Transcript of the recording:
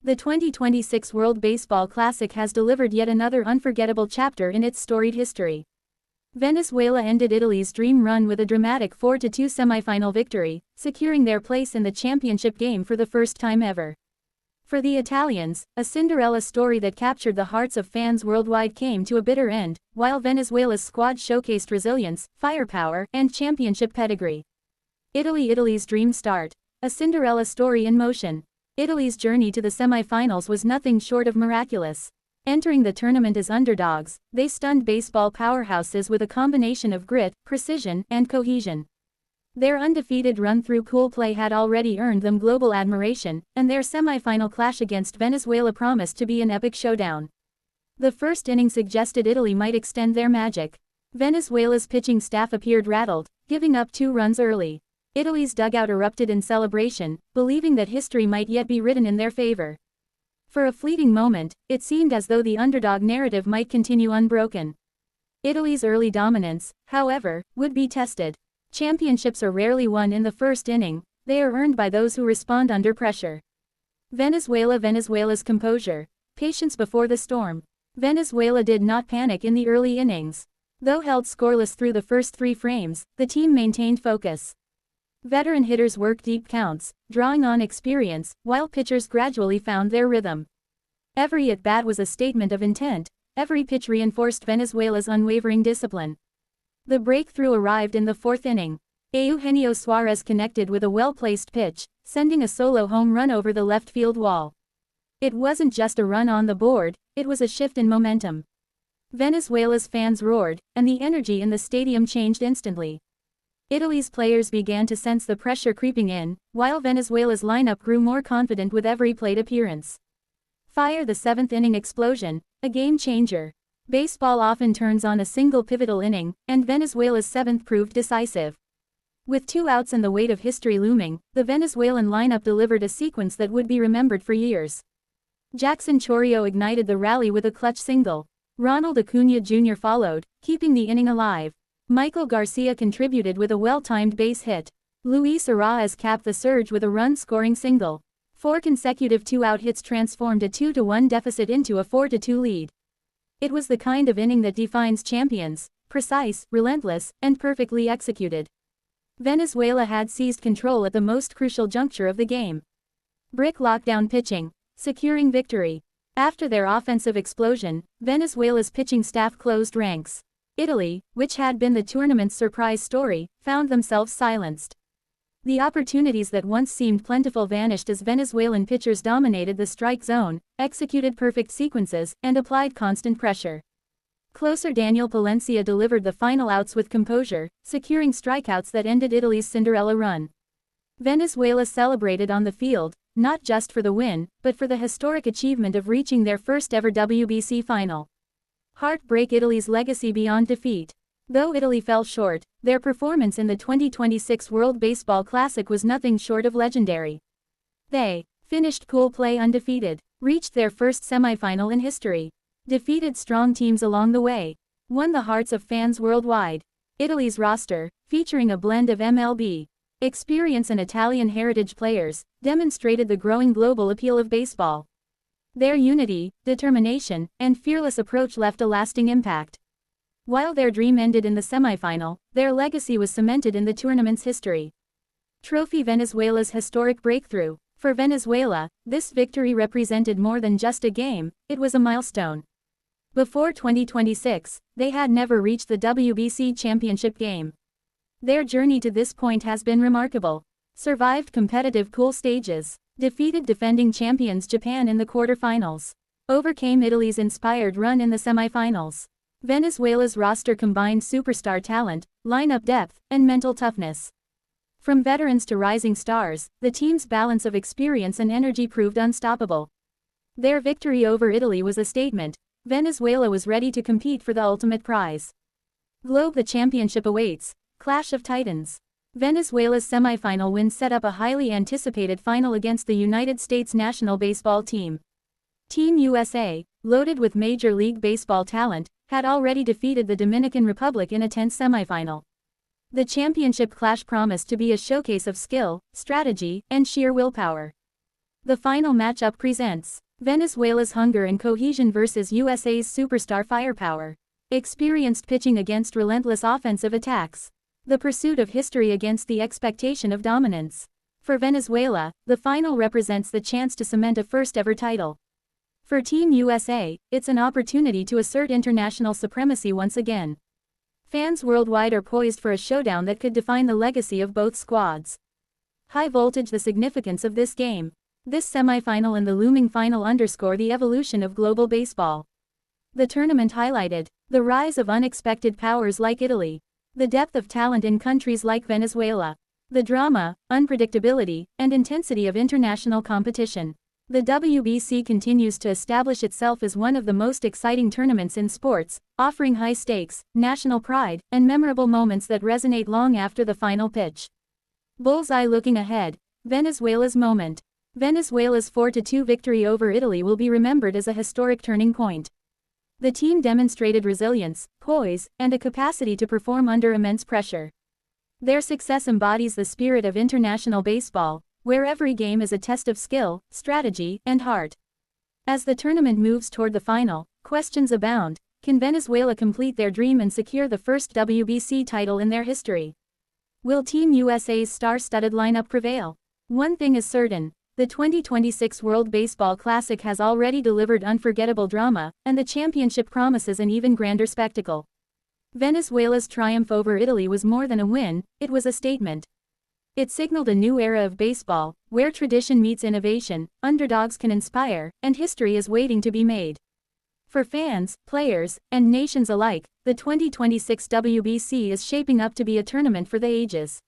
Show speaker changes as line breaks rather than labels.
The 2026 World Baseball Classic has delivered yet another unforgettable chapter in its storied history. Venezuela ended Italy's dream run with a dramatic 4-2 semifinal victory, securing their place in the championship game for the first time ever. For the Italians, a Cinderella story that captured the hearts of fans worldwide came to a bitter end, while Venezuela's squad showcased resilience, firepower, and championship pedigree. Italy's dream start. A Cinderella story in motion. Italy's journey to the semifinals was nothing short of miraculous. Entering the tournament as underdogs, they stunned baseball powerhouses with a combination of grit, precision, and cohesion. Their undefeated run through cool play had already earned them global admiration, and their semifinal clash against Venezuela promised to be an epic showdown. The first inning suggested Italy might extend their magic. Venezuela's pitching staff appeared rattled, giving up 2 runs early. Italy's dugout erupted in celebration, believing that history might yet be written in their favor. For a fleeting moment, it seemed as though the underdog narrative might continue unbroken. Italy's early dominance, however, would be tested. Championships are rarely won in the first inning, they are earned by those who respond under pressure. Venezuela's composure. Patience before the storm. Venezuela did not panic in the early innings. Though held scoreless through the first 3 frames, the team maintained focus. Veteran hitters worked deep counts, drawing on experience, while pitchers gradually found their rhythm. Every at-bat was a statement of intent, every pitch reinforced Venezuela's unwavering discipline. The breakthrough arrived in the 4th inning. Eugenio Suarez connected with a well-placed pitch, sending a solo home run over the left field wall. It wasn't just a run on the board, it was a shift in momentum. Venezuela's fans roared, and the energy in the stadium changed instantly. Italy's players began to sense the pressure creeping in, while Venezuela's lineup grew more confident with every plate appearance. The 7th inning explosion, a game changer. Baseball often turns on a single pivotal inning, and Venezuela's 7th proved decisive. With 2 outs and the weight of history looming, the Venezuelan lineup delivered a sequence that would be remembered for years. Jackson Chourio ignited the rally with a clutch single. Ronald Acuña Jr. followed, keeping the inning alive. Michael Garcia contributed with a well-timed base hit. Luis Arraez capped the surge with a run-scoring single. 4 consecutive 2-out hits transformed a 2-1 deficit into a 4-2 lead. It was the kind of inning that defines champions: precise, relentless, and perfectly executed. Venezuela had seized control at the most crucial juncture of the game. Brick lockdown pitching, securing victory. After their offensive explosion, Venezuela's pitching staff closed ranks. Italy, which had been the tournament's surprise story, found themselves silenced. The opportunities that once seemed plentiful vanished as Venezuelan pitchers dominated the strike zone, executed perfect sequences, and applied constant pressure. Closer Daniel Palencia delivered the final outs with composure, securing strikeouts that ended Italy's Cinderella run. Venezuela celebrated on the field, not just for the win, but for the historic achievement of reaching their first ever WBC final. Heartbreak. Italy's legacy beyond defeat. Though Italy fell short, their performance in the 2026 World Baseball Classic was nothing short of legendary. They finished cool play undefeated, reached their first semifinal in history, defeated strong teams along the way, won the hearts of fans worldwide. Italy's roster, featuring a blend of MLB experience and Italian heritage players, demonstrated the growing global appeal of baseball. Their unity, determination, and fearless approach left a lasting impact. While their dream ended in the semifinal, their legacy was cemented in the tournament's history. Trophy. Venezuela's historic breakthrough. For Venezuela, this victory represented more than just a game, it was a milestone. Before 2026, they had never reached the WBC championship game. Their journey to this point has been remarkable. Survived competitive pool stages, defeated defending champions Japan in the quarterfinals, overcame Italy's inspired run in the semifinals. Venezuela's roster combined superstar talent, lineup depth, and mental toughness. From veterans to rising stars, the team's balance of experience and energy proved unstoppable. Their victory over Italy was a statement. Venezuela was ready to compete for the ultimate prize. The championship awaits. Clash of Titans. Venezuela's semifinal win set up a highly anticipated final against the United States national baseball team. Team USA, loaded with Major League Baseball talent, had already defeated the Dominican Republic in a tense semifinal. The championship clash promised to be a showcase of skill, strategy, and sheer willpower. The final matchup presents Venezuela's hunger and cohesion versus USA's superstar firepower. Experienced pitching against relentless offensive attacks. The pursuit of history against the expectation of dominance. For Venezuela, the final represents the chance to cement a first-ever title. For Team USA, it's an opportunity to assert international supremacy once again. Fans worldwide are poised for a showdown that could define the legacy of both squads. High voltage. The significance of this game. This semifinal and the looming final underscore the evolution of global baseball. The tournament highlighted the rise of unexpected powers like Italy, the depth of talent in countries like Venezuela, the drama, unpredictability, and intensity of international competition. The WBC continues to establish itself as one of the most exciting tournaments in sports, offering high stakes, national pride, and memorable moments that resonate long after the final pitch. Bullseye. Looking ahead, Venezuela's moment. Venezuela's 4-2 victory over Italy will be remembered as a historic turning point. The team demonstrated resilience, poise, and a capacity to perform under immense pressure. Their success embodies the spirit of international baseball, where every game is a test of skill, strategy, and heart. As the tournament moves toward the final, questions abound. Can Venezuela complete their dream and secure the first WBC title in their history? Will Team USA's star-studded lineup prevail? One thing is certain. The 2026 World Baseball Classic has already delivered unforgettable drama, and the championship promises an even grander spectacle. Venezuela's triumph over Italy was more than a win, it was a statement. It signaled a new era of baseball, where tradition meets innovation, underdogs can inspire, and history is waiting to be made. For fans, players, and nations alike, the 2026 WBC is shaping up to be a tournament for the ages.